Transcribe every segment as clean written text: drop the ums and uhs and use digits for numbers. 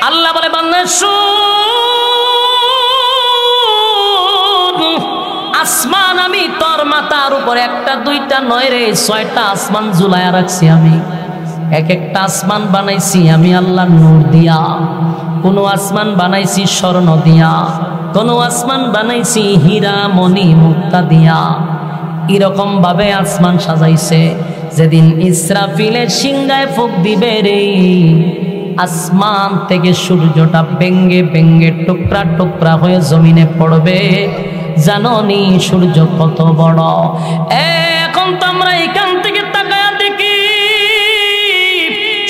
আল্লাহ বলে বান্দা শুন, আসমান আমি তোর মাথার উপরে একটা দুইটা নয় রে 6টা আসমান ঝুলায়া রাখছি আমি। এক একটা আসমান বানাইছি আমি আল্লাহ নূর দিয়া, কোন আসমান বানাইছি স্বর্ণ দিয়া, কোন আসমান বানাইছি হীরা মণি মুক্তা দিয়া। এরকম ভাবে আসমান সাজাইছে, যেদিন ইসরাফিলের সিংহায় ফুঁক দিবে রে, আসমান থেকে সূর্যটা ভেঙ্গে ভেঙ্গে টুকরা টুকরা হয়ে জমিনে পড়বে। জাননি সূর্য কত বড়। এখন তো আমরা এখান থেকে তাকায়া দেখি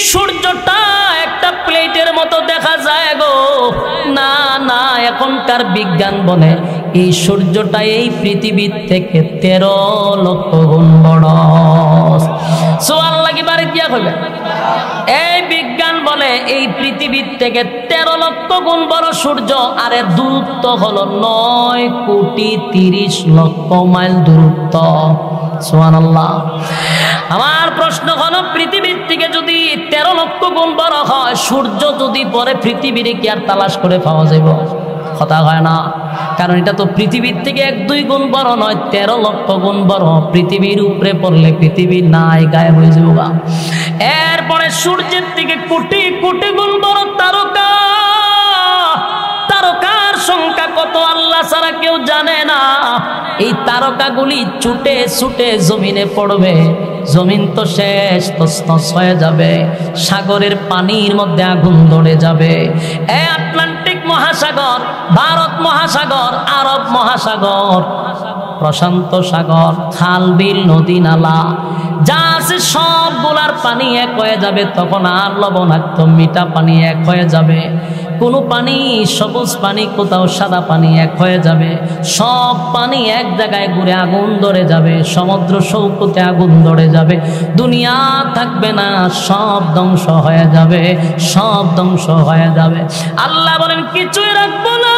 সূর্যটা একটা প্লেটের মতো দেখা যায় গো। না না, এখনকার বিজ্ঞান বলে এই সূর্যটা এই পৃথিবীর থেকে 13 লক্ষ গুণ বড়। সোয়াল লাগি বাড়ি দিয়া কইবে, এই বিজ্ঞান বলে এই পৃথিবীর থেকে 13 লক্ষ গুণ বড় সূর্য। আর এর দূরত্ব হলো 9 কোটি 30 লক্ষ মাইল দূরত্ব। সুবহানাল্লাহ। আমার প্রশ্ন হলো, পৃথিবীর থেকে যদি 13 লক্ষ গুণ বড় হয়, সূর্য যদি পরে পৃথিবীর কি আর তালাশ করে পাওয়া যাইব? কথা হয় না, কারণ এটা তো পৃথিবীর থেকে 1-2 গুণ বড় নয়, 13 লক্ষ গুণ বড়। পৃথিবীর উপরে পড়লে পৃথিবীর নাই গায়েব হয়ে যাবো। এরপরে সূর্যের থেকে কোটি কোটি গুণ বড় তারকা। তারকার সংখ্যা কত আল্লাহ ছাড়া কেউ জানে না। এই তারকাগুলি ছুটে ছুটে জমিনে পড়বে, জমিন তো শেষ, তছনছ হয়ে যাবে। সাগরের পানির মধ্যে আগুন ধরে যাবে। আটলান্টিক মহাসাগর, ভারত মহাসাগর, আরব মহাসাগর, প্রশান্ত সাগর, খাল বিল নদী নালা যা আছে সবগুলার পানি এক হয়ে যাবে। তখন আর লবণাক্ত মিঠা পানি এক হয়ে যাবে। কোনো পানি সবুজ পানি, কোথাও সাদা পানি এক হয়ে যাবে। সব পানি এক জায়গায় ঘুরে আগুন ধরে যাবে। সমুদ্র সৈকতে আগুন ধরে যাবে। দুনিয়া থাকবে না, সব ধ্বংস হয়ে যাবে, সব ধ্বংস হয়ে যাবে। আল্লাহ বলেন কিছুই রাখবো না,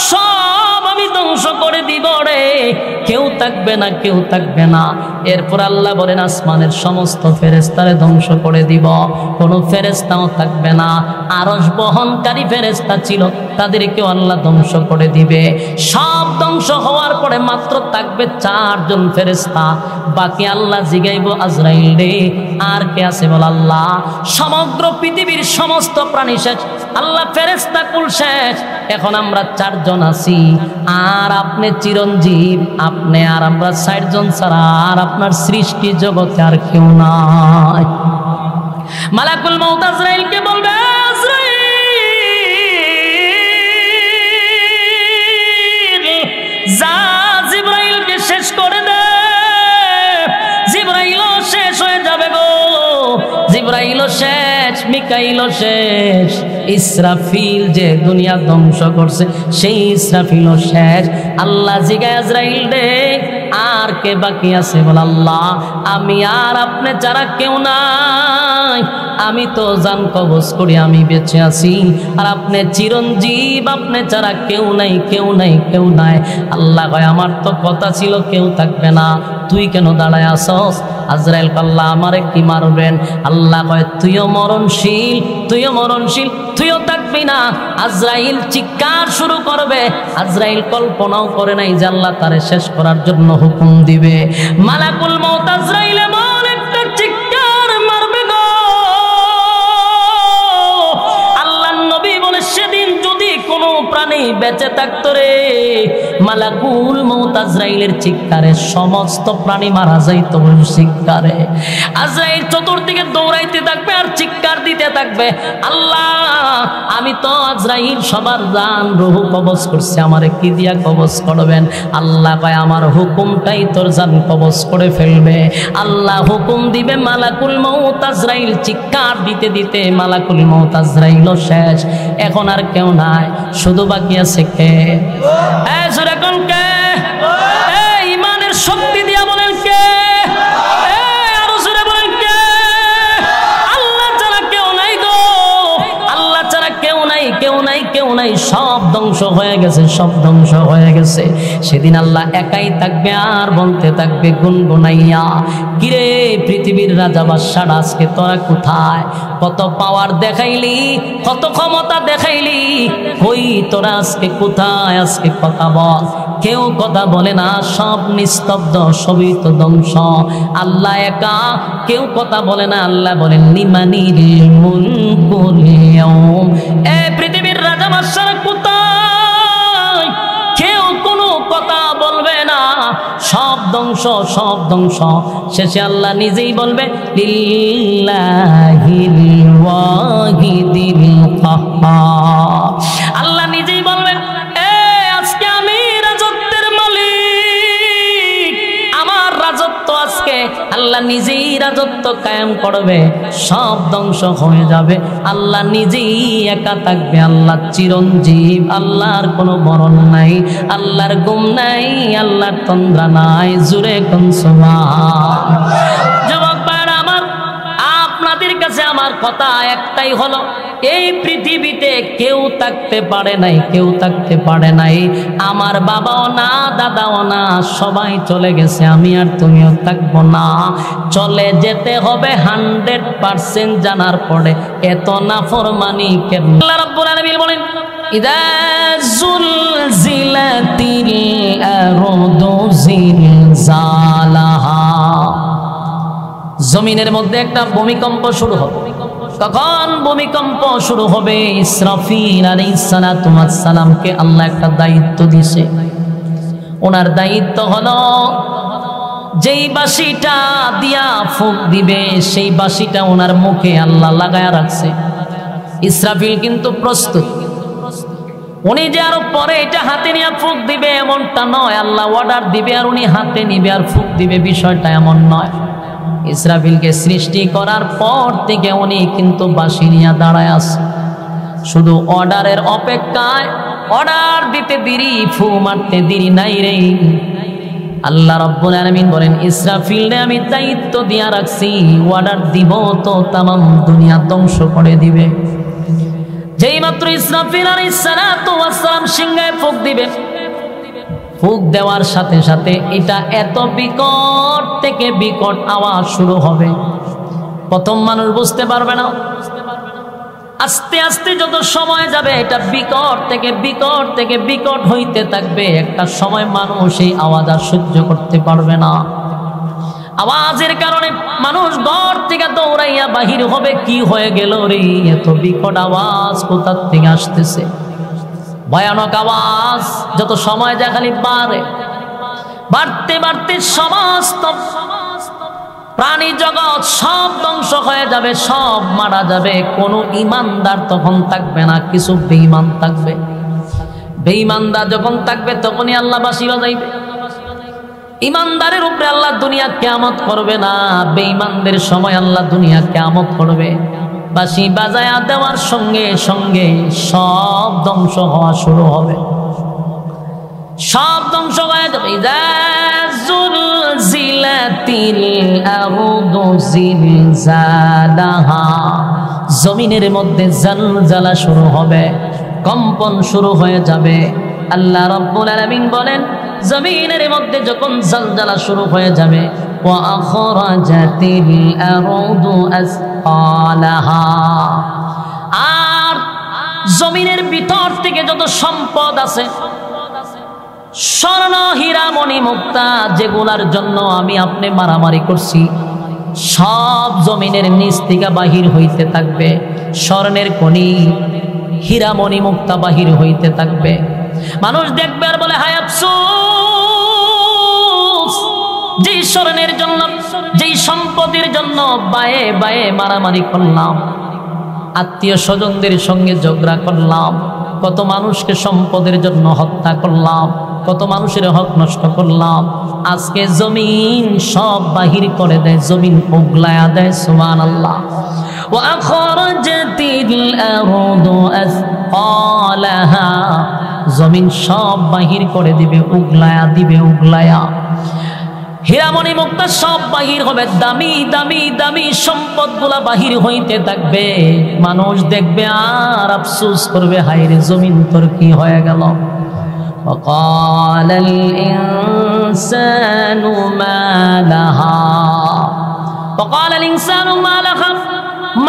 সব আমি ধ্বংস করে দিব রে, কেউ থাকবে না, কেউ থাকবে না। এরপর আল্লাহ বলেন আসমানের সমস্ত ফেরেশতারে ধ্বংস করে দিব, কোনো ফেরেশতাও থাকবে না। আরশ বহনকারী ফেরেশতা ছিল, তাদেরকেও আল্লাহ ধ্বংস করে দিবে। সব ধ্বংস হওয়ার পরে মাত্র থাকবে 4 জন ফেরেশতা। বাকি আল্লাহ জিগাইব আজরাইল রে আর কে আছে বল? আল্লাহ। সমগ্র পৃথিবীর সমস্ত প্রাণী শেষ, আল্লাহ ফেরেশতা কুল শেষ। এখন আমরা 4 জন আছি, আর আপনি চিরঞ্জীব, আপনি আর আমরা 4 জন ছাড়া আর আপনার সৃষ্টি জগতে আর কেউ নাই। মালাকুল মউত আজরাইলকে বলবে, আজরাইল যা জিবরাইলকে শেষ করে দে। জিবরাইলও শেষ হয়ে যাবে গো, জিবরাইলও শেষ, মিকাইলও শেষ। ইসরাফিল যে দুনিয়া ধ্বংস করছে, সেই ইসরাফিলও শেষ। আল্লাহ জিগায় আজরাইল রে আর কে বাকি আছে বল? আল্লাহ। আমি আর আপনি যারা কেউ নাই, আমি তো জান কবজ করি, আমি বেঁচে আছি, আর আপনি চিরঞ্জীব, আপনি ছাড়া কেউ নাই, কেউ নাই, কেউ নাই। আল্লাহ কয় আমার তো কথা ছিল কেউ থাকবে না, তুই কেন দাঁড়ায় আসস? আজরাইল আল্লাহ আমারে কি মারবেন? আল্লাহ কয় তুইও মরণশীল, তুইও মরণশীল, তুইও থাকবি না। আজরাইল চিৎকার শুরু করবে। আজরাইল কল্পনাও করে নাই যে আল্লাহ তারে শেষ করার জন্য হুকুম দিবে। মালাকুল মউত আজরাইল এমন একটা চিৎকার মারবে গো, আল্লাহর নবী বলে সেদিন যদি কোনো প্রাণী বেঁচে থাকতো রে, মালাকুল মউত আজরাইলের চিৎকারে সমস্ত প্রাণী মারা যাইত। চিৎকারে আজরাইল চতুর্দিকে দৌড়াইতে থাকবে আর চিৎকার দিতে থাকবে, আল্লাহ আমি তো আজরাইল সবার জান রূহ কবজ করছি, আমারে কি দিয়া কবজ করবেন? আল্লাহ কয় আমার হুকুমটাই তোর জান কবজ করে ফেলবে। আল্লাহ হুকুম দিবে, মালাকুল মউত আজরাইল চিৎকার দিতে দিতে মালাকুল মউত আজরাইলও শেষ। এখন আর কেউ নাই, শুধু বাকি আছে কে? এখন কে? ইমানের শক্তি দিয়া বলেন কে? আরো জোরে বলেন কে? আল্লাহ ছাড়া কেউ নাই গো, আল্লাহ ছাড়া কেউ নাই, কেউ নাই, কেউ নাই, সব ধ্বংস হয়ে গেছে, সব ধ্বংস হয়ে গেছে। সেদিন আল্লাহ একাই থাকবে আর বলতে থাকবে গুনগুনাইয়া, কিরে পৃথিবীর রাজা বাদশারা আজকে তোরা কোথায়? কত পাওয়ার দেখাইলি, কত ক্ষমতা দেখাইলি, কই তোরা আজকে কোথায়? আজকে কথা বল। কেউ কথা বলে না, সব নিস্তব্ধ, সবই তো ধ্বংস। আল্লাহ একা, কেউ কথা বলে না। আল্লাহ বলেন লিমানিল মুলকুল ইয়াউম, এ পৃথিবীর রাজা বাদশারা কোথায়? কেউ কোনো কথা বলবে না, সব ধ্বংস, সব ধ্বংস। শেষে আল্লাহ নিজেই বলবে লিল্লাহিল ওয়াহিদিল কাহ্হার। আল্লাহ নিজেই বলবেন আজকে আমি রাজত্বের মালিক, আমার রাজত্ব আজকে। আল্লাহ নিজেই রাজত্ব কায়েম করবে, সব ধ্বংস হয়ে যাবে। আল্লাহ নিজেই একা থাকবে। আল্লাহ চিরঞ্জীব, আল্লাহর কোনো মরণ নাই, আল্লাহর গুম নাই, আল্লাহর তন্দ্রা নাই। জুরে কোন সুবহান। যুবক ভাইরা আমার, আপনাদের কাছে আমার কথা একটাই হলো, এই পৃথিবীতে কেউ থাকতে পারে নাই, কেউ থাকতে পারে নাই। আমার বাবাও না, দাদাও না, সবাই চলে গেছে। আমি আর তুমিও থাকবো না। চলে যেতে হবে 100% জানার পরে। এত নাফরমানি কেন? আল্লাহ রাব্বুল আলামিন বলেন ইদা যুলজিলাতিল আরদু জিলজালাহা, জমিনের মধ্যে একটা ভূমিকম্প শুরু হবে। তখন ভূমিকম্প শুরু হবে। ইসরাফিল আলাইহিস সালাতু ওয়াস সালামকে আল্লাহ একটা দায়িত্ব দিয়েছে। ওনার দায়িত্ব হলো যেই বাঁশিটা দিয়া ফুঁক দিবে, সেই বাঁশিটা ওনার মুখে আল্লাহ লাগায়া রাখছে। ইসরাফিল কিন্তু প্রস্তুত। উনি যে আরো পরে এটা হাতে নিয়ে ফুঁক দিবে এমনটা নয়। আল্লাহ অর্ডার দিবে আর উনি হাতে নিবে আর ফুঁক দিবে, বিষয়টা এমন নয়। ইসরাফিলকে সৃষ্টি করার পর থেকে উনি কিন্তু বাঁশি নিয়ে দাঁড়ায় আছে, শুধু অর্ডারের অপেক্ষায়। অর্ডার দিতে দেরি, ফু মারতে দেরি নাই রে। আল্লাহ রাব্বুল আলামিন বলেন ইসরাফিলরে আমি দায়িত্ব দিয়া রাখছি, অর্ডার দিব তো তামাম দুনিয়া ধ্বংস করে দিবে। যেই মাত্র ইসরাফিল আলাইহিস সালাতু ওয়াস সালাম সিংহায় ফুঁক দিবে, ফুঁক দেওয়ার সাথে সাথে এটা এত বিকট থেকে বিকট আওয়াজ শুরু হবে। প্রথম মানুষ বুঝতে পারবে না, আস্তে আস্তে যত সময় যাবে এটা বিকট থেকে বিকট থেকে বিকট হইতে থাকবে। একটা সময় মানুষ এই আওয়াজ আর সহ্য করতে পারবে না। আওয়াজের কারণে মানুষ ঘর থেকে দৌড়াইয়া বাহির হবে। কি হয়ে গেল রে, এত বিকট আওয়াজ কোথা থেকে আসতেছে? ভয়ানক আওয়াজ। যত সময় যায় খালি বাড়তে বাড়তে সমস্ত প্রাণী জগৎ সব ধ্বংস হয়ে যাবে, সব মারা যাবে। কোনো ইমানদার তখন থাকবে না, কিছু বেঈমান থাকবে। বেঈমানদার যখন থাকবে তখনই আল্লাহ বাঁশি বাজাইবে। ইমানদারের উপরে আল্লাহ দুনিয়া কিয়ামত করবে না, বেঈমানদের সময় আল্লাহ দুনিয়া কিয়ামত করবে। বাঁশি বাজায়া দেওয়ার সঙ্গে সঙ্গে সব ধ্বংস হওয়া শুরু হবে, সব ধ্বংস হয়ে যাবে। ইযা যুলজিলাতিল আরদু জিলজালাহা, জমিনের মধ্যে জালজালা শুরু হবে, কম্পন শুরু হয়ে যাবে। আল্লাহ রাব্বুল আলামিন বলেন জমিনের মধ্যে যখন জালজালা শুরু হয়ে যাবে, ওয়া আখরাজাতিল আরদু আসকালাহা, আর জমিনের ভিতর থেকে যত সম্পদ আছে, স্বর্ণ হীরা মণি মুক্তা, যেগুলার জন্য আমি আপনি মারামারি করছি, সব জমিনের নিচ থেকে বাহির হইতে থাকবে। স্বর্ণের খনি, হীরা মণি মুক্তা বাহির হইতে থাকবে। মানুষ দেখবে আর বলে হায় আফসোস, যেই স্বর্ণের জন্য, যেই সম্পদের জন্য বায়ে বায়ে মারামারি করলাম, আত্মীয় স্বজনদের সঙ্গে ঝগড়া করলাম, কত মানুষকে সম্পদের জন্য হত্যা করলাম, কত মানুষের হক নষ্ট করলাম, আজকে জমিন সব বাহির করে দেয়, জমিন উগলায়া দেয়। সুবহানাল্লাহ। ওয়া আখরাজাতিল আরদু আসকালাহা, জমিন সব বাহির করে দিবে, উগলায়া দিবে, উগলায়া। হীরামণি মুক্তা সব বাহির হবে, দামি দামি দামি সম্পদগুলা বাহির হইতে থাকবে। মানুষ দেখবে আর আফসোস করবে, হায়রে জমিন তোর কি হয়ে গেল। وقال الإنسان ما لها وقال الإنسان ما لها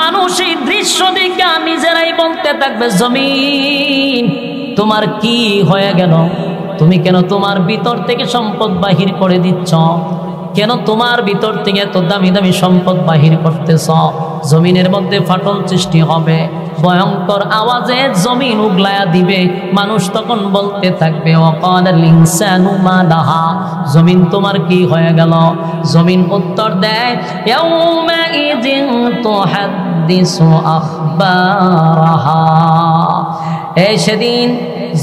মানুষ এই দৃশ্য দেখে নিজেরাই বলতে থাকবে, জমিন তোমার কি হয়ে গেল? তুমি কেন তোমার ভিতর থেকে সম্পদ বাহির করে দিচ্ছ? কেন তোমার ভিতর থেকে এত দামি দামি সম্পদ বাহির করতেছ? জমিনের মধ্যে ফাটল সৃষ্টি হবে, ভয়ঙ্কর আওয়াজে জমিন উগলায়া দিবে। মানুষ তখন বলতে থাকবে, ওয়াকালাল ইনসানু মা লাহা, জমিন তোমার কি হয়ে গেল? জমিন উত্তর দেয়, ইয়াউমা ইযিন তুহাদ্দিসু আখবারাহা, এই সেদিন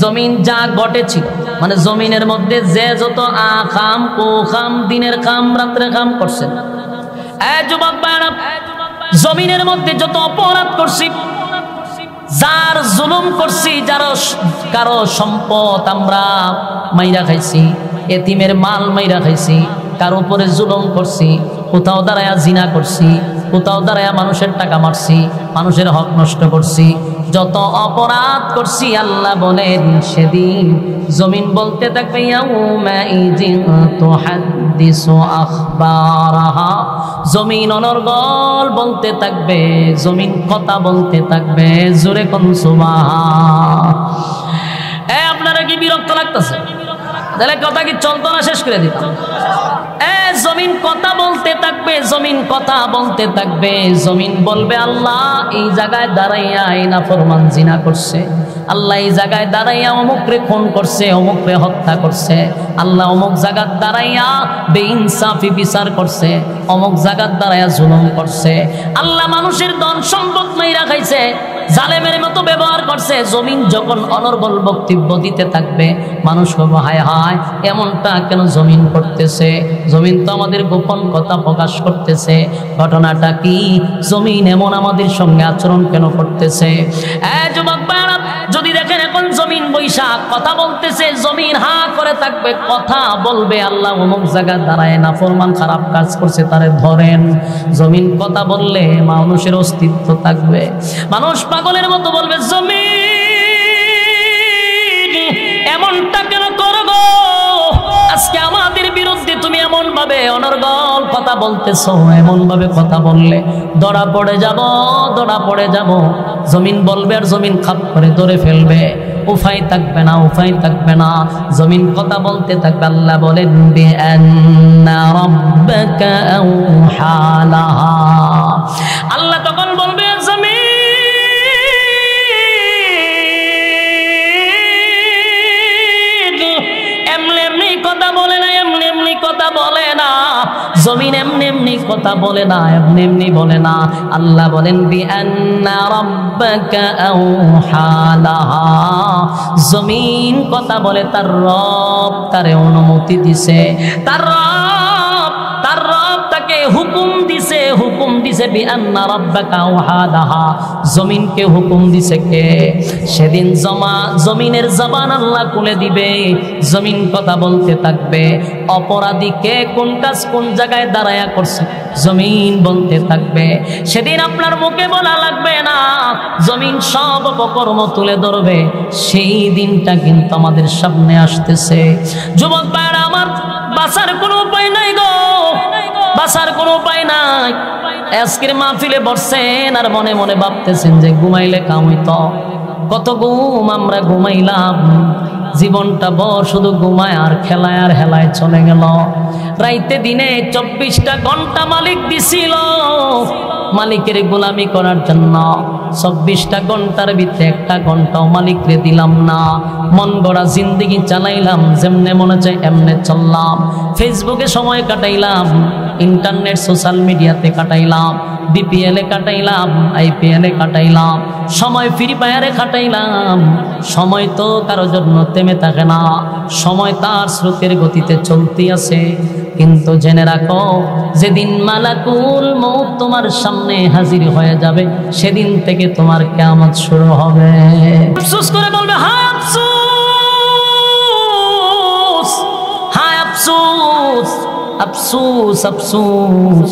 জমিন যা ঘটেছিল, মানে জমিনের মধ্যে যে যত আকাম কুকাম, দিনের কাম রাত্রের কাম করছেন, এই যুবক ভাইরা, জমিনের মধ্যে যত অপরাধ করছি, যার জুলুম করছি, যার কারো সম্পদ আমরা মাইরা খাইছি, এতিমের মাল মাইরা খাইছি, কারো উপরে জুলুম করছি, কোথাও দাঁড়ায়া জিনা করছি, কোথাও দাঁড়ায়া মানুষের টাকা মারছি, মানুষের হক নষ্ট করছি, যত অপরাধ করছি, আল্লাহ বলেন সেদিন জমিন বলতে থাকবে, ইয়াউমা ইযিন তুহাদ্দিসু আখবারাহা, জমিন অনর্গল বলতে থাকবে, জমিন কথা বলতে থাকবে। জোরে কোন সুবহান। আপনারা কি বিরক্ত লাগতেছে? তাহলে কথা কি চলতো না? শেষ করে দিতাম। জমিন কথা বলতে থাকবে, জমিন কথা বলতে থাকবে। জমিন বলবে, আল্লাহ এই জায়গায় দাঁড়াইয়া এই নাফরমান জিনা করছে, আল্লাহ এই জায়গায় দাঁড়াইয়া অমুকরে খুন করছে, অমুকরে হত্যা করছে, আল্লাহ অমুক জায়গার দাঁড়াইয়া বেইনসাফি বিচার করছে, অমুক জায়গার দাঁড়াইয়া জুলুম করছে, আল্লাহ মানুষের ধন সম্পদ মাইরা খাইছে, জালেমের মতো ব্যবহার করছে। জমিন যখন অনর্গল বক্তব্য দিতে থাকবে, মানুষ বলবে, হায় হায় এমনটা কেন জমিন করতেছে? জমিন তো আমাদের গোপন কথা প্রকাশ করতেছে, ঘটনাটা কি? জমিন এমন আমাদের সঙ্গে আচরণ কেন করতেছে? যুবক ভাইরা, যদি দেখেন এখন জমিন বৈশাখ কথা বলতেছে, জমিন হা করে থাকবে, কথা বলবে, আল্লাহ অমুক জায়গায় দাঁড়ায় নাফরমান খারাপ কাজ করছে, তারে ধরেন। জমিন কথা বললে মানুষের অস্তিত্ব থাকবে। মানুষ পাগলের মতো বলবে, জমিন এমনটা কেন করবো? আজকে আমাদের বিরুদ্ধে তুমি এমন ভাবে অনর্গল কথা বলতেছো, এমন ভাবে কথা বললে ধরা পড়ে যাব, ধরা পড়ে যাব। জমিন বলবে, আর জমিন খাপ করে ধরে ফেলবে, উপায় থাকবে না, উপায় থাকবে না। জমিন কথা বলতে থাকবে। আল্লাহ বলেন, বিআন্না রাব্বাকা আওহা লাহা, আল্লাহ তখন বলবে, জমিন কথা বলে না, এমনি এমনি কথা বলে না। জমিন এমনি এমনি কথা বলে না, এমনি এমনি বলে না। আল্লাহ বলেন, বিআন্না রাব্বাকা আওহা লাহা, জমিন কথা বলে, তার রব তারে অনুমতি দিছে, তার রব তাকে হুকুম দিছে, হুকুম দিছে। বিআন্না রাব্বাকা আওহা লাহা, জমিনকে হুকুম দিছে কে? সেদিন জমিনের জবান আল্লাহ খুলে দিবে, জমিন কথা বলতে থাকবে। অপরাধী কে, কোন কাজ কোন জায়গায় দাঁড়ায়া করছে, জমিন বলতে থাকবে। সেদিন আপনার মুখে বলা লাগবে না, জমিন সব অপকর্ম তুলে ধরবে। সেই দিনটা কিন্তু আমাদের সামনে আসতেছে। যুবক ভাইরা আমার, বাঁচার কোনো উপায় নাই গো, বাঁচার কোনো উপায় নাই। আজকের মাহফিলে বসছেন আর মনে মনে ভাবতেছেন যে ঘুমাইলে কাম হইতো। কত ঘুম আমরা ঘুমাইলাম, জীবনটা বড় শুধু ঘুমায় আর খেলায় আর হেলায় চলে গেল। রাইতে দিনে 24টা ঘন্টা মালিক দিছিল মালিকের গোলামি করার জন্য। 24টা ঘন্টার ভিতরে একটা ঘন্টাও মালিকরে দিলাম না। মন গড়া জিন্দেগি চালাইলাম, যেমনে মনে চাই এমনে চললাম। ফেসবুকে সময় কাটাইলাম, ইন্টারনেট সোশ্যাল মিডিয়াতে কাটাইলাম, বিপিএলে কাটাইলাম, আইপিএলে কাটাইলাম, সময় ফ্রি ফায়ারে কাটাইলাম। সময় তো কারো জন্য থেমে থাকে না, সময় তার স্রোতের গতিতে চলতে আছে। কিন্তু জেনে রাখো, যেদিন মালাকুল মউত তোমার সামনে হাজির হয়ে যাবে, সেদিন থেকে তোমার কিয়ামত শুরু হবে। আফসোস করে বলবে, হায় আফসোস, হায় আফসোস। আফসোস আফসোস,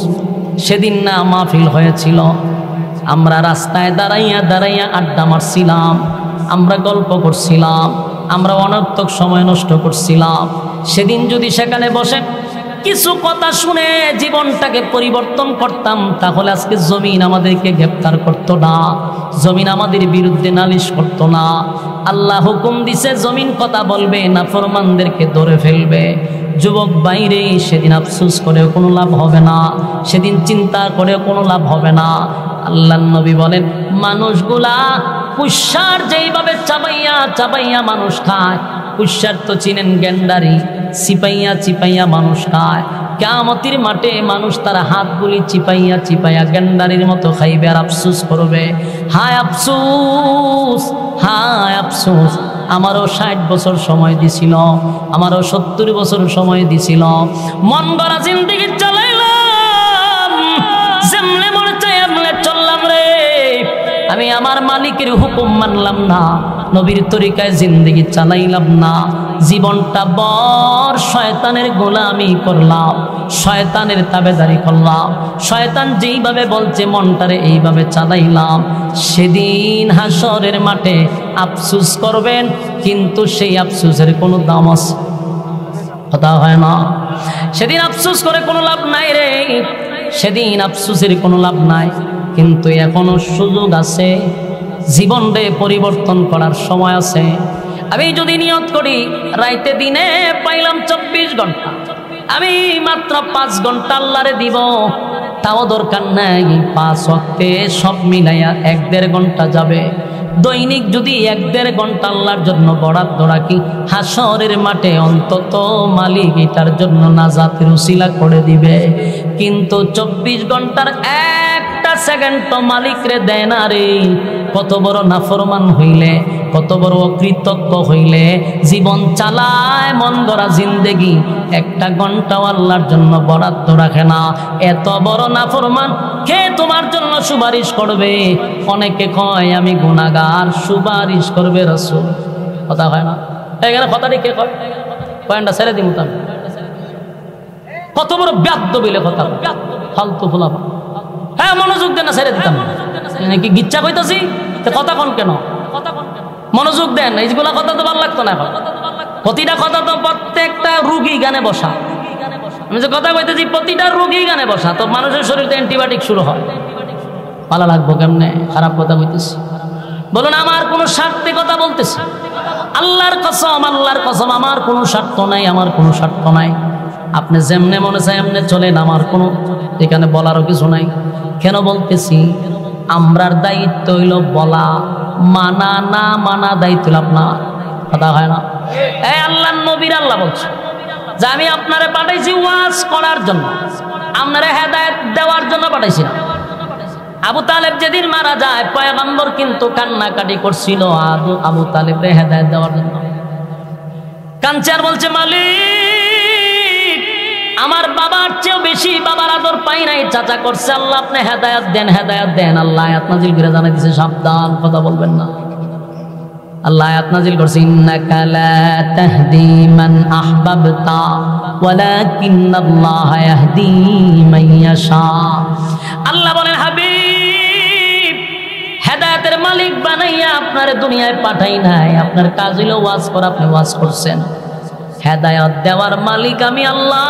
সেদিন না মাহফিল হয়েছিল, আমরা রাস্তায় দাঁড়াইয়া দাঁড়াইয়া আড্ডা মারছিলাম, আমরা গল্প করছিলাম, আমরা অনর্থক সময় নষ্ট করছিলাম। সেদিন যদি সেখানে বসে কিছু কথা শুনে জীবনটাকে পরিবর্তন করতাম, তাহলে আজকে জমিন আমাদেরকে গ্রেফতার করতো না, জমিন আমাদের বিরুদ্ধে নালিশ করতো না। আল্লাহ হুকুম দিছে জমিন কথা বলবে, নাফরমানদেরকে ধরে ফেলবে। যুবক বাইরে, সেদিন আফসোস করেও কোনো লাভ হবে না, সেদিন চিন্তা করেও কোনো লাভ হবে না। আল্লাহর নবী বলেন, মানুষগুলা কুশার যেইভাবে চাবাইয়া চাবাইয়া মানুষ খায়, কুশার তো চিনেন গেন্ডারি, চিপাইয়া চিপাইয়া মানুষ খায়। কিয়ামতের মাঠে মানুষ তার হাতগুলি চিপাইয়া চিপাইয়া গেন্ডারির মতো খাইবে আর আফসোস করবে। হায় আফসোস, হায় আফসোস, আমারও 60 বছর সময় দিছিল, আমারও 70 বছর সময় দিছিল, মন গড়া জিন্দেগি চালাইলাম, যেমনে মনে চাই এমনে চললাম রে। আমি আমার মালিকের হুকুম মানলাম না, নবীর তরিকায় জিন্দেগি চালাইলাম না, জীবনটা বর শয়তানের গোলামি করলাম, শয়তানের তাবেদারি করলাম, শয়তান যেইভাবে বলছে মনটারে এইভাবে চালাইলাম। সেদিন হাসরের মাঠে আফসোস করবেন, কিন্তু সেই আফসোসের কোনো দাম আছে? কথা হয় না। সেদিন আফসোস করে কোনো লাভ নাই রে, সেদিন আফসোসের কোনো লাভ নাই। কিন্তু এখনো সুযোগ আছে, জীবনরে পরিবর্তন করার সময় আছে। আমি যদি নিয়ত করি রাইতে দিনে পাইলাম 24 ঘন্টা, আমি মাত্র 5 ঘন্টা আল্লাহরে দিব, তাও দরকার নাই 5 ওয়াক্তে সব মিলাইয়া 1-1.5 ঘন্টা যাবে। দৈনিক যদি 1-1.5 ঘন্টা আল্লাহর জন্য বরাদ্দ রাখি, হাসরের মাঠে অন্তত মালিক এটার জন্য নাজাতের উসিলা করে দিবে। কিন্তু 24 ঘন্টার একটা সেকেন্ড তো মালিক রে দেয় না রে। কত বড় নাফরমান হইলে, কত বড় অকৃতজ্ঞ হইলে জীবন চালায় মন গড়া জিন্দেগি, একটা ঘন্টাও আল্লাহর জন্য বরাদ্দ রাখে না। এত বড় নাফরমান কে তোমার জন্য সুপারিশ করবে? অনেকে কয় আমি গুনাহগার, সুপারিশ করবে রাসূল। কথা হয় না এখানে? কথাটি কে কয়? পয়েন্টটা ছেড়ে দিমু তাহলে। কত বড় ব্যাদ্য বলে কথা, ফালতু ফুলাফা। হ্যাঁ মনোযোগ দেন না, ছেড়ে দিতাম কি গিচ্ছা কইতাছি? কথা কোন কেন? মনোযোগ দেন, এইগুলা কথা তো ভালো লাগতো না। এখন প্রতিটা কথা তো প্রত্যেকটা রুগী গানে বসা। আমি যে কথা কইতেছি প্রতিটা রুগী গানে বসা, তো মানুষের শরীরে অ্যান্টিবায়োটিক শুরু হয়। ভালো লাগবো কেমনে? খারাপ কথা কইতেছি। বলুন আমার কোনো স্বার্থে কথা বলতেছি? আল্লাহর কসম, আল্লাহর কসম, আমার কোনো স্বার্থ নাই, আমার কোনো স্বার্থ নাই। আপনি যেমনে মনে চায় এমনে চলেন, আমার কোনো এখানে বলারও কিছু নাই। কেন বলতেছি? আমরার দায়িত্ব হইল বলা, মানা না মানা দায়িত্ব হইল আপনার। কথা হয় না? এই আল্লাহর নবীর আল্লাহ বলছে যে আমি আপনারে পাঠাইছি ওয়াজ করার জন্য, আপনারে হেদায়েত দেওয়ার জন্য পাঠাইছি না। আবু তালেব যেদিন মারা যায়, পয়গম্বর কিন্তু কান্নাকাটি করছিল আবু তালেবরে হেদায়েত দেওয়ার জন্য। কাঁদছে আর বলছে, মালিক আমার বাবার চেয়েও বেশি বাবার আদর পাই নাই, চাচা করছে, আল্লাহ আপনি হেদায়েত দেন, হেদায়েত দেন। আল্লাহ আয়াত নাজিল করে জানাই দিয়েছে সাবধান, কথা বলবেন না। আল্লাহ আয়াত নাজিল করছে, ইন্নাকা লা তাহদি মান আহবাবতা ওয়ালাকিন্নাল্লাহা ইয়াহদি মান ইয়াশা। আল্লাহ বলেন, হাবিব হেদায়েতের মালিক বানাইয়া আপনারে দুনিয়ায় পাঠাই নাই, আপনার কাজ হইল ওয়াজ করা, আপনি ওয়াজ করছেন। হেদায়েত দেওয়ার মালিক আমি আল্লাহ।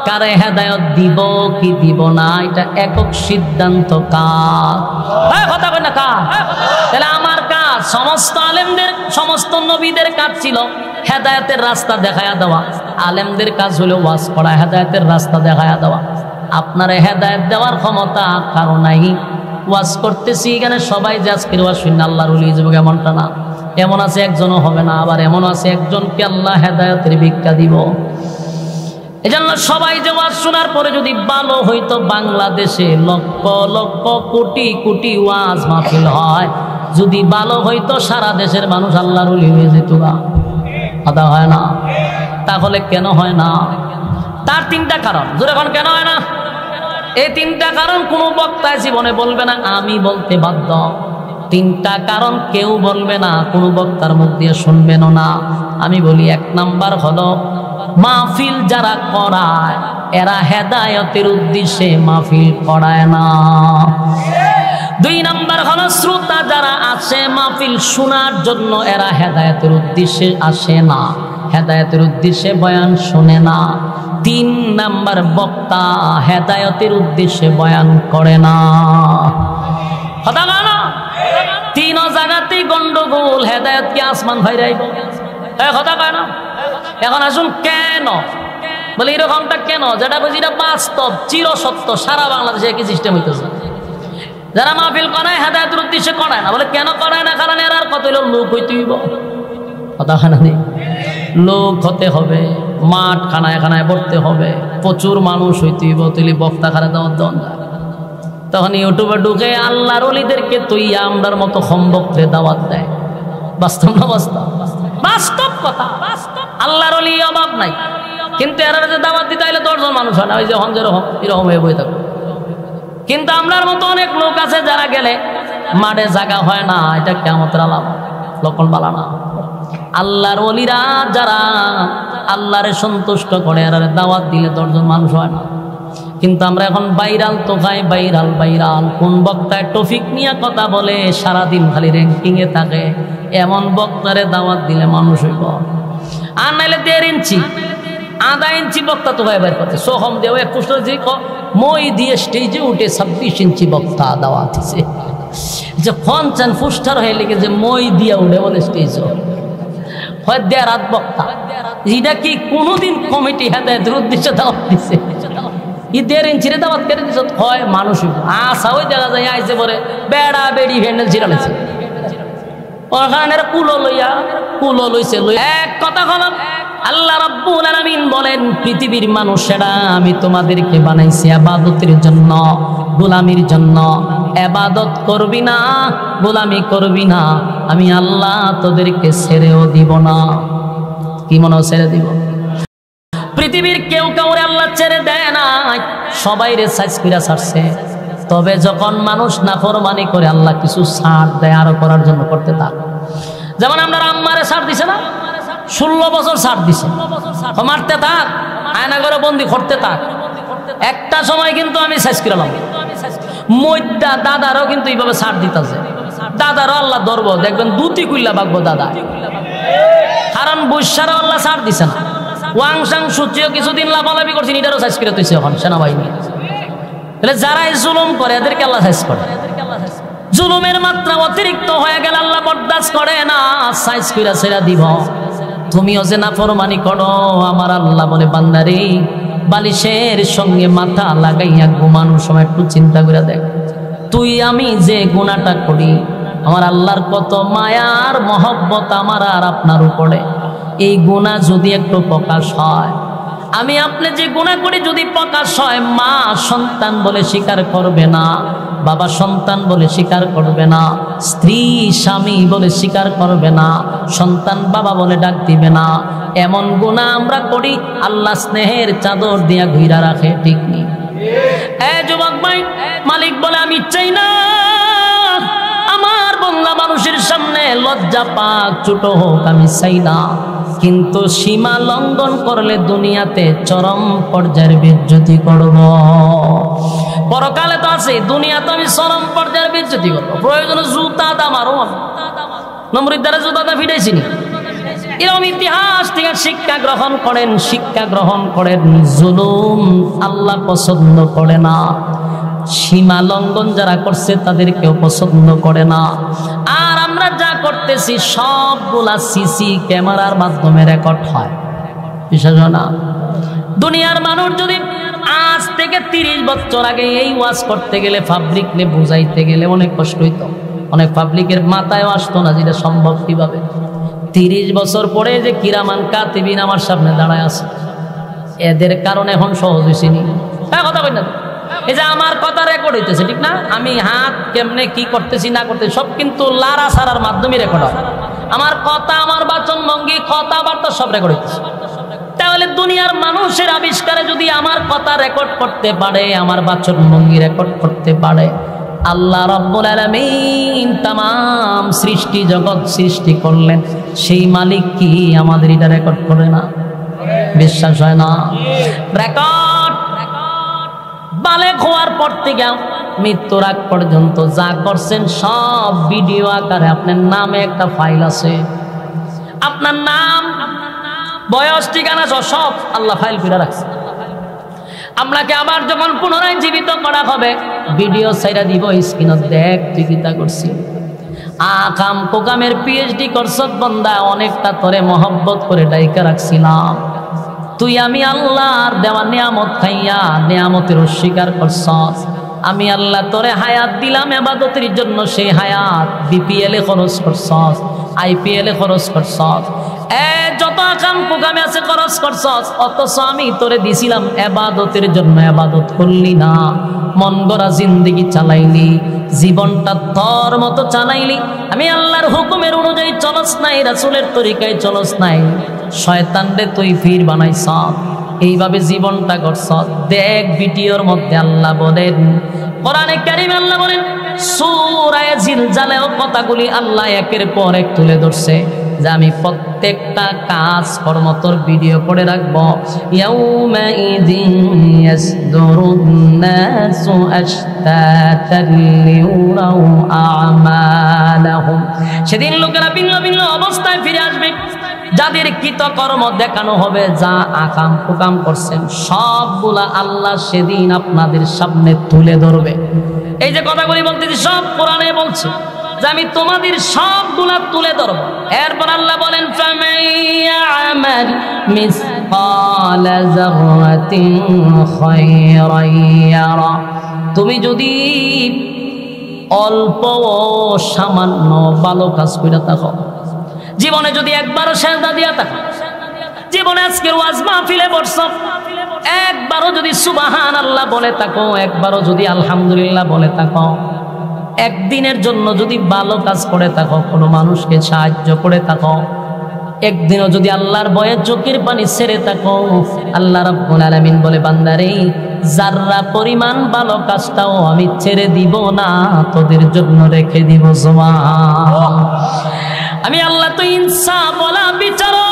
কারে হেদায়েত দিব কি দিব না এটা একক সিদ্ধান্ত কার? কথা কই না কার? তাহলে আমার কাজ, সমস্ত আলেমদের, সমস্ত নবীদের কাজ ছিল হেদায়েতের রাস্তা দেখায়া দেওয়া। আলেমদের কাজ হলো ওয়াজ করা, হেদায়েতের রাস্তা দেখায়া দেওয়া। আপনারা হেদায়েত দেওয়ার ক্ষমতা কারো নাই। ওয়াজ করতেছি এখানে সবাই যে আজকের ওয়াজ শুনে আল্লাহর ওলি হয়ে যাবে এমনটা না। এমন আছে একজনও হবে না, আবার এমন আছে একজনকে আল্লাহ হেদায়েতের ভিক্ষা দিব। এজন্য সবাই যে ওয়াজ শোনার পরে যদি ভালো হইতো, বাংলাদেশে লক্ষ লক্ষ কোটি কোটি ওয়াজ মাহফিল হয়, যদি ভালো হইতো সারা দেশের মানুষ আল্লাহর ওলি হয়ে যেত। কথা হয় না? তাহলে কেন হয় না? তার 3টা কারণ। জোরে এখন কেন হয় না? এই 3টা কারণ কোনো বক্তা জীবনে বলবে না, আমি বলতে বাধ্য। 3টা কারণ কেউ বলবে না, কোনো বক্তার মুখ দিয়ে শুনবেনও না। আমি বলি, 1 নাম্বার হলো মাহফিল যারা করায় এরা হেদায়েতের উদ্দেশ্যে মাহফিল করায় না। 2 নাম্বার হলো শ্রোতা যারা আছে মাহফিল শোনার জন্য এরা হেদায়েতের উদ্দেশ্যে আসে না, হেদায়েতের উদ্দেশ্যে বয়ান শোনে না। 3 নাম্বার বক্তা হেদায়েতের উদ্দেশ্যে বয়ান করে না। কথা বলো না, 3 জায়গাতেই গন্ডগোল। হেদায়েত কি আসমান ভাইরাইব? কথা কয় না। এখন আসুন কেন বলে এরকমটা কেন, যেটা বুঝি এটা বাস্তব চিরসত্য, সারা বাংলাদেশে একই সিস্টেম হইতেছে। যারা মাহফিল করায় হেদায়েতের উদ্দেশ্যে করায় না, বলে কেন করায় না? কারণ এর আর কত হইল লোক হইতে হইব। কথা হয় না, লোক হতে হবে, মাঠ খানায় খানায় ভরতে হবে, প্রচুর মানুষ হইতে হইব, তুই বক্তা খারা দেওয়ার দেওয়া যায়। তখন ইউটিউবে ঢুকে আল্লাহর ওলিদেরকে তুই আমরার মতো সম্ভক্তে দাওয়াত দেয়। বাস্তব না বাস্তব? বাস্তব কথা। আল্লাহর ওলি অভাব নাই, কিন্তু এরা যে দাওয়াত দিতে হইলে 10 জন মানুষ হয় না, ওই যে হন যেরকম এরকম হয়ে বই থাকবে। কিন্তু আমরার মতো অনেক লোক আছে যারা গেলে মাঠে জায়গা হয় না, এটা কিয়ামতের আলামত, লক্ষণ বালা না। আল্লাহর ওলিরা যারা আল্লাহরে সন্তুষ্ট করে এরা দাওয়াত দিলে 10 জন মানুষ হয় না। কিন্তু আমরা এখন ভাইরাল তো খাই, ভাইরাল ভাইরাল। কোন বক্তায় টপিক নিয়ে কথা বলে সারাদিন খালি র্যাঙ্কিংয়ে থাকে, এমন বক্তারে দাওয়াত দিলে মানুষ হইব। আর নাইলে 1.5 ইঞ্চি 1/2 ইঞ্চি বক্তা তো ভাই বের করতে সোহম দেও 21 মই দিয়ে স্টেজে উঠে 26 ইঞ্চি বক্তা দাওয়াত দিছে। যে 50 ফুস্টার হয়ে লেগে যে মই দিয়া উঠে বলে স্টেজ হয় দেড় রাত বক্তা। এটা কি কোনোদিন কমিটি হেদায়েতের উদ্দেশ্যে দাওয়াত দিছে? 1.5 ইঞ্চিরে দাওয়াত করে দিছ হয় মানুষ আসা ওই দেখা যায় আইসে পরে বেড়া বেড়ি হ্যান্ডেল ছিড়ালেছে ওখানে কুলো লইছে। এক কথা হলো আল্লাহ রাব্বুল আলামিন বলেন পৃথিবীর মানুষেরা আমি তোমাদেরকে বানাইছি ইবাদতের জন্য, গোলামির জন্য। ইবাদত করবি না, গোলামি করবি না, আমি আল্লাহ তোদেরকে ছেড়েও দিব না। কি মনে ছেড়ে দিব? পৃথিবীর কেউ কাউরে আল্লাহ ছেড়ে দেয় না, সবাই রে সাইজ কইরা ছাড়ছে। তবে যখন মানুষ নাফরমানি করে আল্লাহ কিছু ছাড় দেয় আরো করার জন্য, করতে থাক। যেমন আমরা আম্মারে ছাড় দিছে না, 16 বছর ছাড় দিছে, মারতে থাক, আয়না করে বন্দি করতে থাক। একটা সময় কিন্তু আমি সাইজ করালাম মইদা দাদারও কিন্তু এইভাবে ছাড় দিতেছে। দাদারও আল্লাহ ধরব, দেখবেন দুটি কুইল্লা বাগবো দাদা, কারণ বৈশারও আল্লাহ ছাড় দিছে না। ওয়াংসাং সূচিও কিছুদিন লাফালাফি করছেন, এটারও সাইজ করে তুইছে এখন সেনাবাহিনী। তাহলে যারাই জুলুম করে এদেরকে আল্লাহ সাইজ করে। জুলুমের মাত্রা অতিরিক্ত হয়ে গেলে আল্লাহ বরদাস্ত করে না, সাইজ কইরা ছেড়া দিব। তুমিও যে নাফরমানি করো, আমার আল্লাহ বলে বান্দারে বালিশের সঙ্গে মাথা লাগাইয়া ঘুমানোর সময় একটু চিন্তা করে দেখ, তুই আমি যে গুনাহটা করি, আমার আল্লাহর কত মায়ার মহব্বত আমার আর আপনার উপরে। এই গুনাহ যদি একটু প্রকাশ হয়, আমি আপনি যে গুনাহ করি যদি প্রকাশ হয়, মা সন্তান বলে স্বীকার করবে না, বাবা সন্তান বলে স্বীকার করবে না, স্ত্রী স্বামী বলে স্বীকার করবে না, সন্তান বাবা বলে ডাক দিবে না। এমন গুনাহ আমরা করি, আল্লাহ স্নেহের চাদর দিয়া ঘিরা রাখে, ঠিক নেই? যুবক ভাই, মালিক বলে আমি চাই না আমার বান্দা মানুষের সামনে লজ্জা পাক, ছোট হোক, আমি চাই না। কিন্তু সীমা লঙ্ঘন করলে দুনিয়াতে চরম পর্যায়ের বেজ্জতি করব। পরকালে তো আছে, দুনিয়াতে আমি চরম পর্যায়ের বেজ্জতি করবো। প্রয়োজনে জুতা দা মারো, নমরুদ দ্বারা জুতা দা ফিটাইছি নি? এরকম ইতিহাস থেকে শিক্ষা গ্রহণ করেন, শিক্ষা গ্রহণ করেন। জুলুম আল্লাহ পছন্দ করে না, সীমা লঙ্ঘন যারা করছে তাদেরকেও পছন্দ করে না। আর আমরা যা করতেছি সবগুলা সিসি ক্যামেরার মাধ্যমে রেকর্ড হয়, বিশ্বাস না? দুনিয়ার মানুষ যদি আজ থেকে 30 বছর আগে এই ওয়াজ করতে গেলে, পাবলিককে বুঝাইতে গেলে অনেক কষ্ট হইতো, অনেক পাবলিকের মাথায়ও আসতো না যেটা সম্ভব কিভাবে। 30 বছর পরে যে কিরামান কাতিবিন আমার সামনে দাঁড়ায় আছে, এদের কারণে এখন সহজ হয়েছে নি? কথা বলি না, এই যে আমার কথা রেকর্ড হইতেছে, ঠিক না? আমি হাত কেমনে কি করতেছি না করতেছি সব কিন্তু লারা সারার মাধ্যমে রেকর্ড হয়। আমার কথা, আমার বাচন ভঙ্গি, কথাবার্তা সব রেকর্ড হইতেছে। তাহলে দুনিয়ার মানুষের আবিষ্কারে যদি আমার কথা রেকর্ড করতে পারে, আমার বাচন ভঙ্গি রেকর্ড করতে পারে, আল্লাহ রাব্বুল আলামিন তামাম সৃষ্টি জগৎ সৃষ্টি করলেন, সেই মালিক কি আমাদের এটা রেকর্ড করে না? বিশ্বাস হয় না? রেকর্ড বালেক হওয়ার পর থেকে মৃত্যুর আগ পর্যন্ত যা করছেন সব ভিডিও আকারে আপনার নামে একটা ফাইল আছে। আপনার নাম, বয়স, ঠিকানা সব আল্লাহ ফাইল করে রাখছে। আপনাকে আবার যখন পুনরায় জীবিত করা হবে ভিডিও ছাইরা দিব, স্ক্রিনত দেখ তুই কিতা করছি। আকাম কোকামের পিএইচডি করছত বান্দা, অনেকটা তোরে মহব্বত করে ডাইকা রাখছিলাম, তুই আমি আল্লাহর দেওয়া নিয়ামত খাইয়া নিয়ামতের অস্বীকার করছস। আমি আল্লাহ তোরে হায়াত দিলাম ইবাদতের জন্য, সেই হায়াত বিপিএল এ খরচ করছস, আইপিএল এ খরচ করছস, যত আকাম কোকামে আছে খরচ করছস, অথচ আমি তোরে দিছিলাম ইবাদতের জন্য, ইবাদত করলি না। মন গড়া জিন্দেগি চালাইলি, জীবনটা তোর মতো চালাইলি। আমি আল্লাহর হুকুমের অনুযায়ী চলস নাই, রাসূলের তরিকায় চলস নাই, শয়তান রে তুই ফির বানাইছ, এইভাবে জীবনটা করছ। দেখ ভিডিওর মধ্যে আল্লাহ বলেন, কোরআনে কারীমে আল্লাহ বলেন, সূরা জিলজালেও কথাগুলি আল্লাহ একের পর এক তুলে ধরছে যে আমি প্রত্যেকটা কাজ কর্ম তোর ভিডিও করে রাখবো। ইয়াউমা ইযিন ইয়াসদুরুন নাসু আশতাতান লিউরাউ আমালাহুম, সেদিন লোকেরা ভিন্ন ভিন্ন অবস্থায় ফিরে আসবে, যাদের কৃতকর্ম দেখানো হবে, যা আকাম কুকাম করছেন সবগুলা আল্লাহ সেদিন আপনাদের সামনে তুলে ধরবে। এই যে কথাগুলি বলতেছি সব কোরআনে বলছে যে আমি তোমাদের সবগুলা তুলে ধরব। এরপর আল্লাহ বলেন, ফামাইয়ামাল মিসকালা যাররাতিন খায়রান ইয়ারা, তুমি যদি অল্প সামান্য ভালো কাজ করে থাকো, জীবনে যদি একবারও সেজদা দিয়া থাকো, জীবনে আজকের ওয়াজ মাহফিলে বসছো, একবারও যদি সুবহানাল্লাহ বলে থাকো, একবারও যদি আলহামদুলিল্লাহ বলে থাকো, একদিনের জন্য যদি ভালো কাজ করে থাকো, কোনো মানুষকে সাহায্য করে থাকো, একদিনও যদি আল্লাহর ভয়ে চোখের পানি ছেড়ে থাকো, আল্লাহ রাব্বুল আলামিন বলে, বান্দারে যাররা পরিমাণ ভালো কাজটাও আমি ছেড়ে দিব না, তোদের জন্য রেখে দিব। সুবহান, আমি আল্লাহ তো ইনসাফ ওয়ালা বিচারক,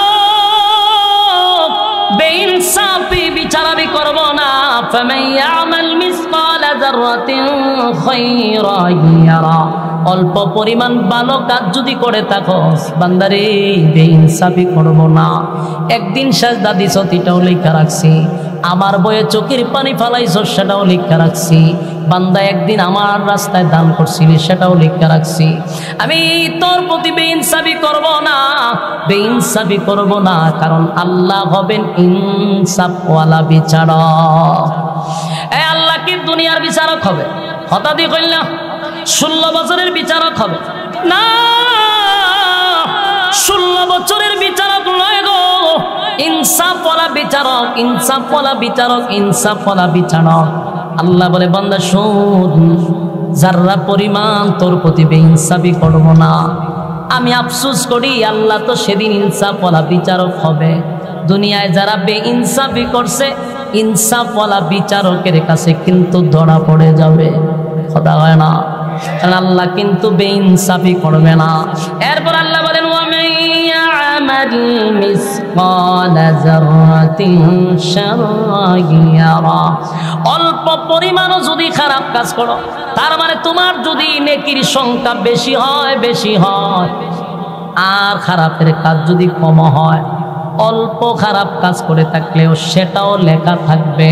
বেইনসাফি বিচার আমি করব না। ফামাইয়ামাল মিসকালা যাররাতিন খায়রান ইয়ারা, অল্প পরিমাণ ভালো কাজ যদি করে থাকো, বান্দারে বেইনসাফি করব না। একদিন সাজদা দিছ, এটাও লেখা রাখছি, আমার বয়ে চোখের পানি ফালাইছ, সেটাও লেখা রাখছি, বান্দা একদিন আমার রাস্তায় দান করছিলি, সেটাও লেখা রাখছি। আমি তোর প্রতি বেইনসাফি করব না, বেইনসাফি করব না, কারণ আল্লাহ হবেন ইনসাফওয়ালা বিচারক। এই আল্লাহ কি দুনিয়ার বিচারক হবে? কথা দিয়ে কইল না 16 বছরের বিচারক হবে না, 16 বছরের বিচারক নয় গো, ইনসাফওয়ালা বিচারক, ইনসাফওয়ালা বিচারক, ইনসাফওয়ালা বিচারক। আল্লাহ বলে, বান্দা শোন, যারা পরিমাণ তোর প্রতি বেইনসাফি করব না, আমি আফসোস করি আল্লাহ তো সেদিন ইনসাফওয়ালা বিচারক হবে। দুনিয়ায় যারা বেইনসাফি করছে, ইনসাফওয়ালা বিচারকের কাছে কিন্তু ধরা পড়ে যাবে। কথা হয় না, কারণ আল্লাহ কিন্তু বেইনসাফি করবে না। এরপর আল্লাহ বলেন, ওয়ামাইয়ামাল মিসকালা যাররাতিন শাররান ইয়ারা, অল্প পরিমাণও যদি খারাপ কাজ করো, তার মানে তোমার যদি নেকির সংখ্যা বেশি হয়, বেশি হয়, আর খারাপের কাজ যদি কম হয়, অল্প খারাপ কাজ করে থাকলেও সেটাও লেখা থাকবে,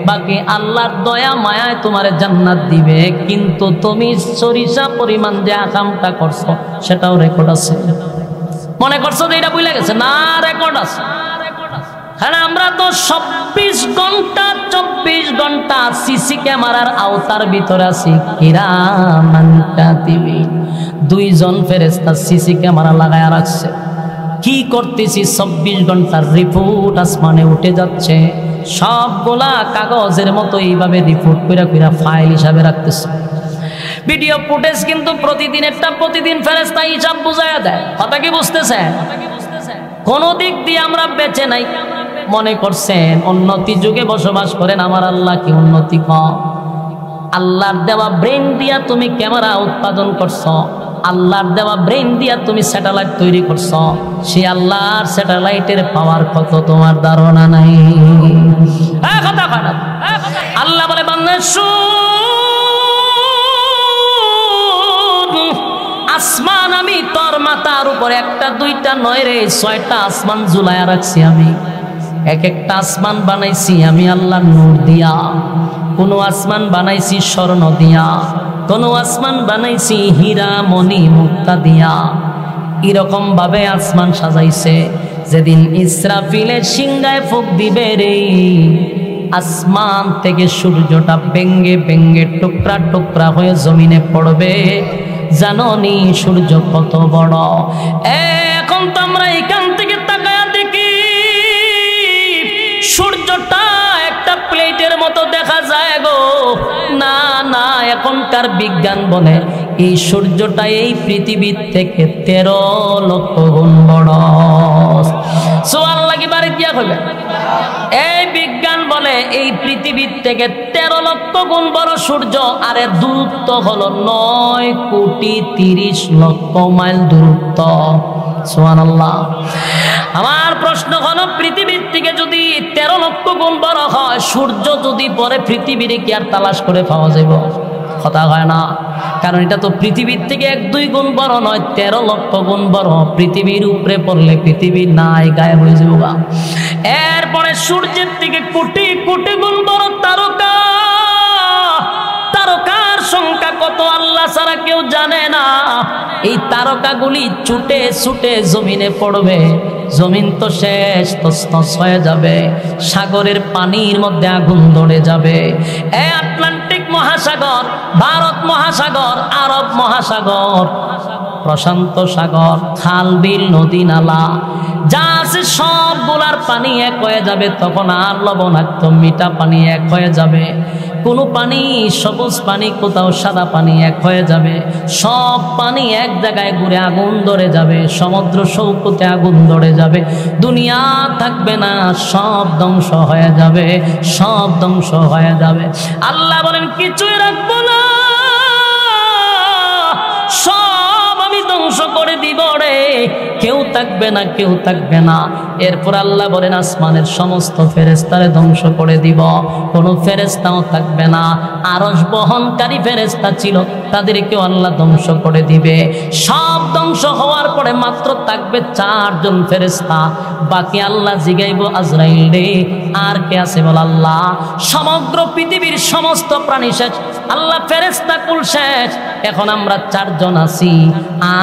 বাকি আল্লাহর দয়া মায়ায় তোমার জান্নাত দিবে। কিন্তু তুমি সরিষা পরিমাণ যে আকামটা করছো, সেটাও রেকর্ড আছে। মনে করছো যে এটা ভুলে গেছে না? রেকর্ড আছে। কারণ আমরা তো 24 ঘন্টা সিসি ক্যামেরার আওতার ভিতরে আছি। কিরামান কাতিবিন, 2 জন ফেরেশতা সিসি ক্যামেরা লাগায়া রাখছে। কি করতেছি 24 ঘন্টার রিপোর্ট আসমানে উঠে যাচ্ছে, সবগুলা কাগজের মতো এইভাবে রিপোর্ট কইরা কইরা ফাইল হিসাবে রাখতেছে। ভিডিও ফুটেজ কিন্তু প্রতিদিনেরটা প্রতিদিন ফেরেশতা হিসাব বুঝায়া দেয়। কথা কি বুঝতেছেন? কোন দিক দিয়ে আমরা বেঁচে নাই। মনে করছেন উন্নতি যুগে বসবাস করেন, আমার আল্লাহ কি উন্নতি কম? আল্লাহর দেওয়া ব্রেন দিয়া তুমি ক্যামেরা উৎপাদন করছো, আল্লাহর দেওয়া ব্রেন দিয়া তুমি স্যাটেলাইট তৈরি করছো, সে আল্লাহর স্যাটেলাইটের পাওয়ার কত তোমার ধারণা নাই। কথা কথা আল্লাহ বলে বান্দা আসমান আমি তোর মাথার উপরে একটা দুইটা নয় রে 6টা আসমান ঝুলাইয়া রাখছি আমি। এক একটা আসমান বানাইছি আমি আল্লাহর নূর দিয়া, কোন আসমান বানাইছি স্বর্ণ দিয়া, কোন আসমান বানাইছি হীরা মণি মুক্তা দিয়া। এরকম ভাবে আসমান সাজাইছে, যেদিন ইসরাফিলের সিংহায় ফুঁক দিবে রে আসমান থেকে সূর্যটা ভেঙ্গে ভেঙ্গে টুকরা টুকরা হয়ে জমিনে পড়বে। জাননি সূর্য কত বড়। এখন তো আমরা এখান থেকে তাকায়া দেখি সূর্যটা একটা প্লেটের মতো দেখা যায় গো। না না, এখনকার বিজ্ঞান বলে এই সূর্যটা এই পৃথিবীর থেকে 13 লক্ষ গুণ বড়। সুবহানাল্লাহ কি বাড়ি দিয়া কইবে? এই বিজ্ঞান বলে এই পৃথিবীর থেকে 13 লক্ষ গুণ বড় সূর্য, আর এর দূরত্ব হলো 9 কোটি 30 লক্ষ মাইল দূরত্ব। সুবহানাল্লাহ। আমার প্রশ্ন হলো পৃথিবীর থেকে যদি 13 লক্ষ গুণ বড় হয়, সূর্য যদি পরে পৃথিবীর কি আর তালাশ করে পাওয়া যাবে? কথা হয় না, কারণ এটা তো পৃথিবীর থেকে 1-2 গুণ বড় নয়, 13 লক্ষ গুণ বড়। পৃথিবীর উপরে পড়লে পৃথিবী নাই, গায়েব হয়ে যাবে। এরপরে সূর্যের থেকে কোটি কোটি গুণ বড় তারকা। তারকার সংখ্যা কত আল্লাহ ছাড়া কেউ জানে না। এই তারকাগুলি ছুটে ছুটে জমিনে পড়বে, জমিন তো শেষ, তছনছ হয়ে যাবে। সাগরের পানির মধ্যে আগুন ধরে যাবে। এই আটলান্টিক মহাসাগর, ভারত মহাসাগর, আরব মহাসাগর, প্রশান্ত সাগর, খাল বিল নদী নালা যা আছে সবগুলার পানি এক হয়ে যাবে। তখন আর লবণাক্ত মিঠা পানি এক হয়ে যাবে। কোনো পানি সবুজ পানি, কোথাও সাদা পানি এক হয়ে যাবে। সব পানি এক জায়গায় ঘুরে আগুন ধরে যাবে। সমুদ্র সৈকতে আগুন ধরে যাবে। দুনিয়া থাকবে না, সব ধ্বংস হয়ে যাবে, সব ধ্বংস হয়ে যাবে। আল্লাহ বলেন কিছুই রাখবো না, সব আমি ধ্বংস করে দিব রে, কেউ থাকবে না, কেউ থাকবে না। এরপর আল্লাহ বলেন আসমানের সমস্ত ফেরেশতারে ধ্বংস করে দিব, কোনো ফেরেশতাও থাকবে না। আরশ বহনকারী ফেরেশতা ছিল, তাদেরকেও আল্লাহ ধ্বংস করে দিবে। সব ধ্বংস হওয়ার পরে মাত্র থাকবে 4 জন ফেরেশতা। বাকি আল্লাহ জিগাইব আজরাইল রে আর কে আছে বল? আল্লাহ। সমগ্র পৃথিবীর সমস্ত প্রাণী শেষ, আল্লাহ ফেরেশতা কুল শেষ। এখন আমরা 4 জন আছি,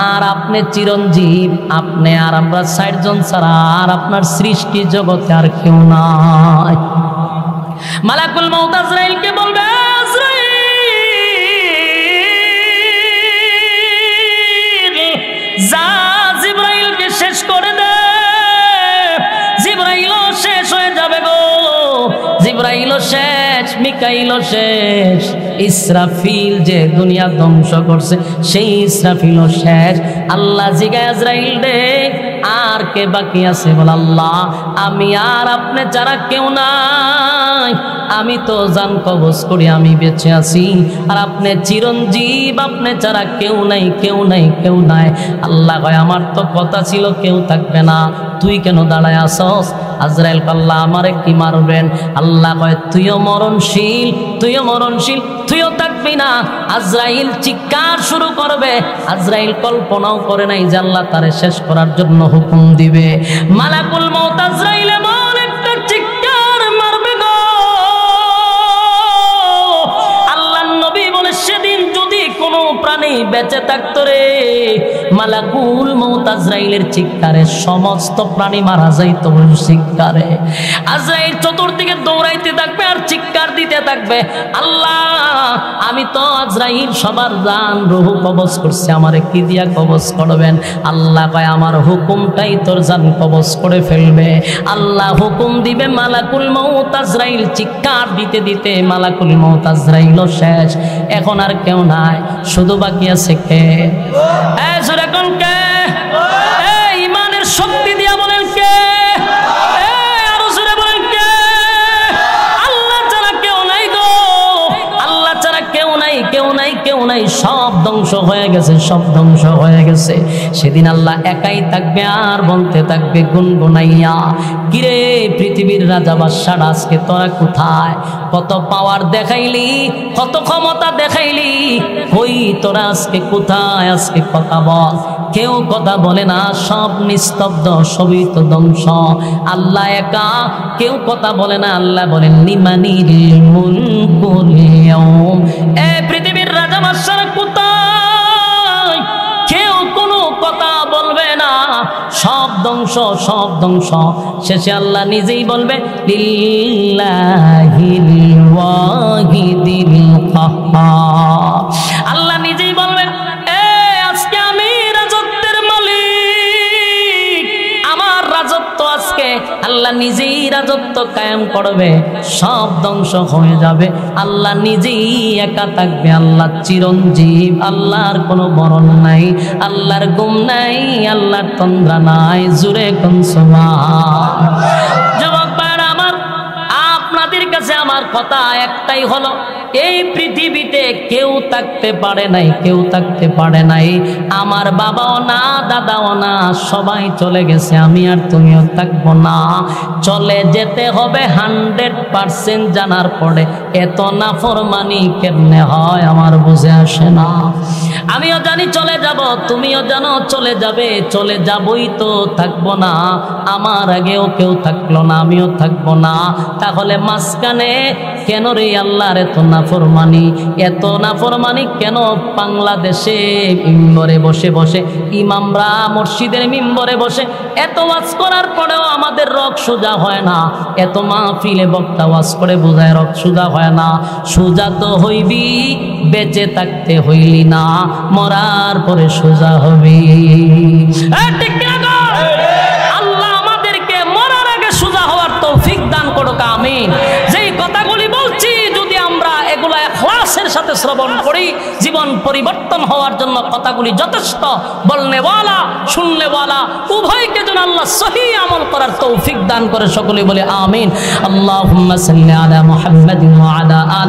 আর আপনি চিরঞ্জীব, আপনি আর আমরা 60 জন ছাড়া আর আপনার সৃষ্টি জগতে আর কেউ নাই। মালাকুল মউত আজরাইলকে বলবে আজরাইল যা জিবরাইলকে শেষ করে দে। জিবরাইলও শেষ হয়ে যাবে গো, জিবরাইলও শেষ, মিকাইলও শেষ। ইসরাফিল যে দুনিয়া ধ্বংস করছে সেই ইসরাফিলও শেষ। আল্লাহ জিগায় আজরাইল রে আর কে বাকি আছে বল? আল্লাহ। আমি আর আপনি যারা কেউ নাই, আমি তো জান কবজ করি, আমি বেঁচে আছি, আর আপনি চিরঞ্জীব, আপনি ছাড়া কেউ নাই, কেউ নাই, কেউ নাই। আল্লাহ কয় আমার তো কথা ছিল কেউ থাকবে না, তুই কেন দাঁড়ায় আসস? আজরাইল আল্লাহ আমারে কি মারবেন? আল্লাহ কয় তুইও মরণশীল, তুইও মরণশীল, তুইও থাকবি না। আজরাইল চিৎকার শুরু করবে। আজরাইল কল্পনাও করে নাই যে আল্লাহ তারে শেষ করার জন্য হুকুম দিবে। মালাকুল মউত আজরাইল এমন একটা চিৎকার মারবে গো, আল্লাহর নবী বলে সেদিন যদি কোনো প্রাণী বেঁচে থাকতো রে, মালাকুল মউত আজরাইলের চিৎকারে সমস্ত প্রাণী মারা যাইত। চিৎকারে আজরাইল চতুর্দিকে দৌড়াইতে থাকবে আর চিৎকার দিতে থাকবে, আল্লাহ আমি তো আজরাইল সবার জান রূহ কবজ করছি, আমারে কি দিয়া কবজ করবেন? আল্লাহ কয় আমার হুকুমটাই তোর জান কবজ করে ফেলবে। আল্লাহ হুকুম দিবে, মালাকুল মউত আজরাইল চিৎকার দিতে দিতে মালাকুল মউত আজরাইলও শেষ। এখন আর কেউ নাই, শুধু বাকি আছে কে? এখন কে? ইমানের শক্তি দিয়া বলেন কে? আরো জোরে বলেন কে? আল্লাহ ছাড়া কেউ নাই গো, আল্লাহ ছাড়া কেউ নাই, কেউ নাই, কেউ নাই। সব ধ্বংস ধ্বংস হয়ে গেছে, সব ধ্বংস হয়ে গেছে। সেদিন আল্লাহ একাই থাকবে আর বলতে থাকবে গুনগুনাইয়া, কিরে পৃথিবীর রাজা বাদশারা আজকে তোরা কোথায়? কত পাওয়ার দেখাইলি, কত ক্ষমতা দেখাইলি, কই তোরা আজকে কোথায়? আজকে কথা বল। কেউ কথা বলে না, সব নিস্তব্ধ, সবই তো ধ্বংস। আল্লাহ একা, কেউ কথা বলে না। আল্লাহ বলেন লিমানিল মুলকুল ইয়াউম, এ পৃথিবীর রাজা বাদশারা কোথায়? কেউ কোনো কথা বলবে না, সব ধ্বংস, সব ধ্বংস। শেষে আল্লাহ নিজেই বলবে লিল্লাহিল ওয়াহিদিল কাহ্হার। আল্লাহ নিজেই বলবেন আজকে আমি রাজত্বের মালিক, আমার রাজত্ব আজকে। আল্লাহ নিজেই রাজত্ব কায়েম করবে, সব ধ্বংস হয়ে যাবে। আল্লাহ নিজেই একা থাকবে। আল্লাহ চিরঞ্জীব, আল্লাহর কোনো মরণ নাই, আল্লাহর গুম নাই, আল্লাহর তন্দ্রা নাই। জুরে কোন সুবহান। যুবক ভাইরা আমার, আপনাদের কাছে আমার কথা একটাই হলো, এই পৃথিবীতে কেউ থাকতে পারে নাই, কেউ থাকতে পারে নাই। আমার বাবাও না, দাদাও না, সবাই চলে গেছে। আমি আর তুমিও থাকবো না। চলে যেতে হবে 100% জানার পরে এত নাফরমানি কেমনে হয় আমার বুঝে আসে না। আমিও জানি চলে যাব, তুমিও জানো চলে যাবে, চলে যাবই তো, থাকবো না। আমার আগেও কেউ থাকলো না, আমিও থাকবো না। তাহলে মাঝখানে কেন রে আল্লাহর এত নাফরমানি? এত নাফরমানি কেন? বাংলাদেশে মিম্বরে বসে বসে ইমামরা মসজিদের মিম্বরে বসে এত ওয়াজ করার পরেও আমাদের রক সোজা হয় না। এত মাহফিলে বক্তা ওয়াজ করে বোঝায় রক সোজা হয় না। সোজা তো হইবি, বেঁচে থাকতে হইলি না, মরার পরে সোজা হবি। আল্লাহ আমাদেরকে মরার আগে সোজা হওয়ার তৌফিক দান করুক, আমিন। যেই কথাগুলি বলছি যদি আমরা এগুলা ইখলাসের সাথে শ্রবণ করি, জীবন পরিবর্তন হওয়ার জন্য কথাগুলি যথেষ্ট। বলনেওয়ালা শুননেওয়ালা উভয়কে যেন আল্লাহ সহি আমল করার তৌফিক দান করে। সকলে বলে আমিন। আল্লাহুম্মা সাল্লি আলা মুহাম্মাদিন ওয়া আলা আলি